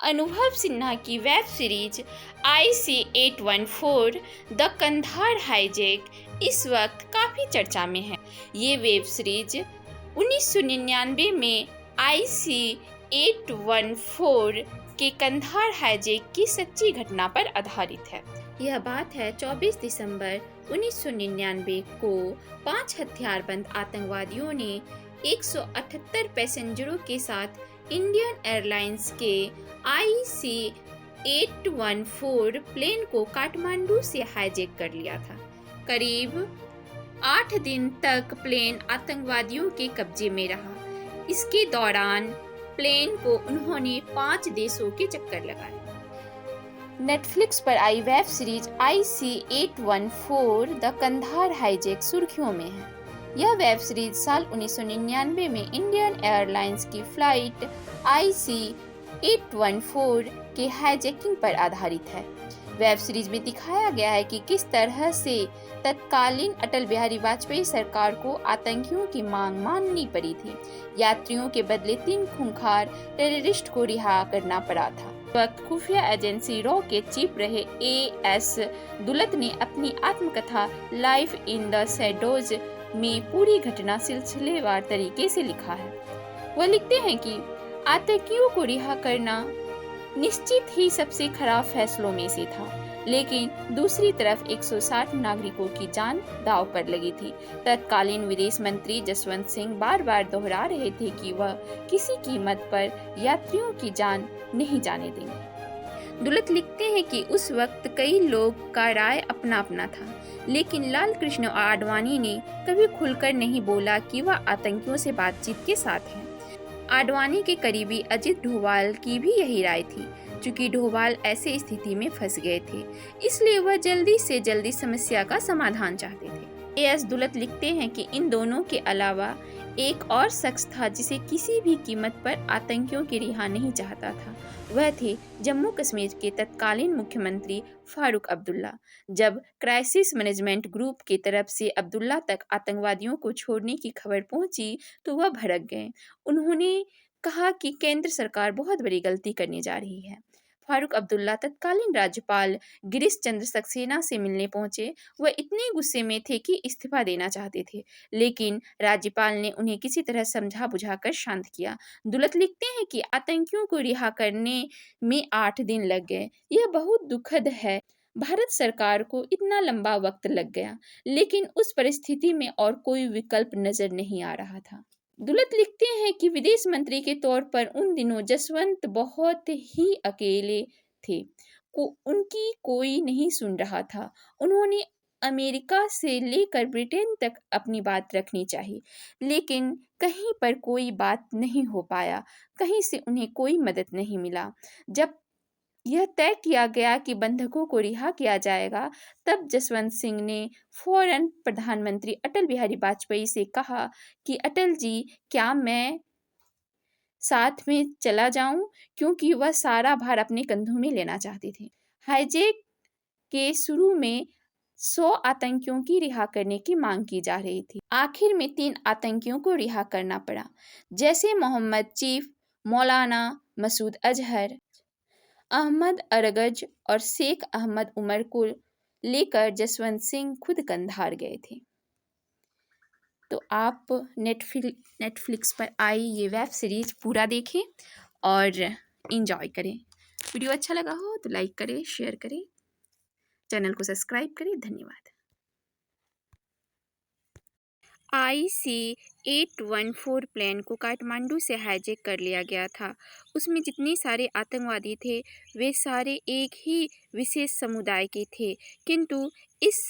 अनुभव सिन्हा की web series IC-814 the Kandahar hijack इस वक्त काफ़ी चर्चा में है। ये वेब सीरीज 1999 में IC-814 के कंधार हाईजैक की सच्ची घटना पर आधारित है। यह बात है 24 दिसंबर 1999 को 5 हथियारबंद आतंकवादियों ने 178 पैसेंजरों के साथ इंडियन एयरलाइंस के IC-814 प्लेन को काठमांडू से हाईजैक कर लिया था। करीब 8 दिन तक प्लेन आतंकवादियों के कब्जे में रहा। इसके दौरान प्लेन को उन्होंने 5 देशों के चक्कर लगाए। नेटफ्लिक्स पर आई web series IC-814 the Kandahar hijack सुर्खियों में है। यह वेब सीरीज साल 1999 में इंडियन एयरलाइंस की फ्लाइट IC-814 के हाईजैकिंग पर आधारित है। वेब सीरीज में दिखाया गया है कि किस तरह से तत्कालीन अटल बिहारी वाजपेयी सरकार को आतंकियों की मांग माननी पड़ी थी। यात्रियों के बदले 3 खूंखार टेररिस्ट को रिहा करना पड़ा था। वक्त खुफिया एजेंसी रॉ के चीफ रहे AS दुलत ने अपनी आत्मकथा लाइफ इन द शैडोज में पूरी घटना सिलसिलेवार तरीके से लिखा है। वह लिखते हैं कि आतंकियों को रिहा करना निश्चित ही सबसे खराब फैसलों में से था, लेकिन दूसरी तरफ 160 नागरिकों की जान दांव पर लगी थी। तत्कालीन विदेश मंत्री जसवंत सिंह बार बार दोहरा रहे थे कि वह किसी कीमत पर यात्रियों की जान नहीं जाने देंगे। दुलत लिखते हैं कि उस वक्त कई लोग का राय अपना अपना था, लेकिन लाल कृष्ण आडवाणी ने कभी खुलकर नहीं बोला कि वह आतंकियों से बातचीत के साथ है। आडवाणी के करीबी अजित डोभाल की भी यही राय थी। चूंकि डोभाल ऐसे स्थिति में फंस गए थे, इसलिए वह जल्दी से जल्दी समस्या का समाधान चाहते थे। AS दुलत लिखते हैं कि इन दोनों के अलावा एक और शख्स था जिसे किसी भी कीमत पर आतंकियों की रिहा नहीं चाहता था। वह थे जम्मू कश्मीर के तत्कालीन मुख्यमंत्री फारूक अब्दुल्ला। जब क्राइसिस मैनेजमेंट ग्रुप की तरफ से अब्दुल्ला तक आतंकवादियों को छोड़ने की खबर पहुंची तो वह भड़क गए। उन्होंने कहा कि केंद्र सरकार बहुत बड़ी गलती करने जा रही है। फारूक अब्दुल्ला तत्कालीन राज्यपाल गिरीश चंद्र सक्सेना से मिलने पहुंचे। वह इतने गुस्से में थे कि इस्तीफा देना चाहते थे, लेकिन राज्यपाल ने उन्हें किसी तरह समझा बुझाकर शांत किया। दुलत लिखते हैं कि आतंकियों को रिहा करने में 8 दिन लग गए। यह बहुत दुखद है। भारत सरकार को इतना लंबा वक्त लग गया, लेकिन उस परिस्थिति में और कोई विकल्प नजर नहीं आ रहा था। दुलत लिखते हैं कि विदेश मंत्री के तौर पर उन दिनों जसवंत बहुत ही अकेले थे। उनकी कोई नहीं सुन रहा था। उन्होंने अमेरिका से लेकर ब्रिटेन तक अपनी बात रखनी चाहिए, लेकिन कहीं पर कोई बात नहीं हो पाया। कहीं से उन्हें कोई मदद नहीं मिला। जब यह तय किया गया कि बंधकों को रिहा किया जाएगा, तब जसवंत सिंह ने फौरन प्रधानमंत्री अटल बिहारी वाजपेयी से कहा कि अटल जी, क्या मैं साथ में चला जाऊं, क्योंकि वह सारा भार अपने कंधों में लेना चाहते थे। हाईजैक के शुरू में 100 आतंकियों की रिहा करने की मांग की जा रही थी। आखिर में 3 आतंकियों को रिहा करना पड़ा, जैसे मोहम्मद चीफ, मौलाना मसूद अजहर, अहमद अरगज और शेख अहमद उमर को लेकर जसवंत सिंह खुद कंधार गए थे। तो आप नेटफ्लिक्स पर आई ये वेब सीरीज पूरा देखें और इंजॉय करें। वीडियो अच्छा लगा हो तो लाइक करें, शेयर करें, चैनल को सब्सक्राइब करें। धन्यवाद। IC-814 प्लेन को काठमांडू से हाईजैक कर लिया गया था। उसमें जितने सारे आतंकवादी थे वे सारे एक ही विशेष समुदाय के थे, किंतु इस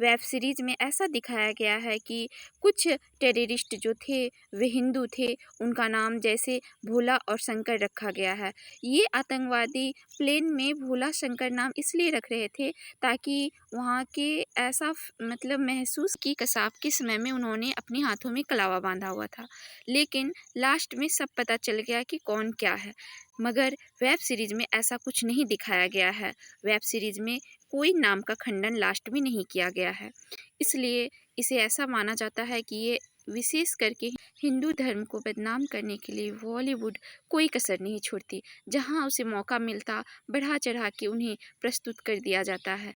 वेब सीरीज में ऐसा दिखाया गया है कि कुछ टेररिस्ट जो थे वे हिंदू थे। उनका नाम जैसे भोला और शंकर रखा गया है। ये आतंकवादी प्लेन में भोला शंकर नाम इसलिए रख रहे थे ताकि वहाँ के ऐसा मतलब महसूस कि कसाब के समय में उन्होंने अपने हाथों में कलावा बांधा हुआ था, लेकिन लास्ट में सब पता चल गया कि कौन क्या है। मगर वेब सीरीज में ऐसा कुछ नहीं दिखाया गया है। वेब सीरीज में कोई नाम का खंडन लास्ट में नहीं किया गया है, इसलिए इसे ऐसा माना जाता है कि ये विशेष करके हिंदू धर्म को बदनाम करने के लिए बॉलीवुड कोई कसर नहीं छोड़ती। जहां उसे मौका मिलता बढ़ा चढ़ा के उन्हें प्रस्तुत कर दिया जाता है।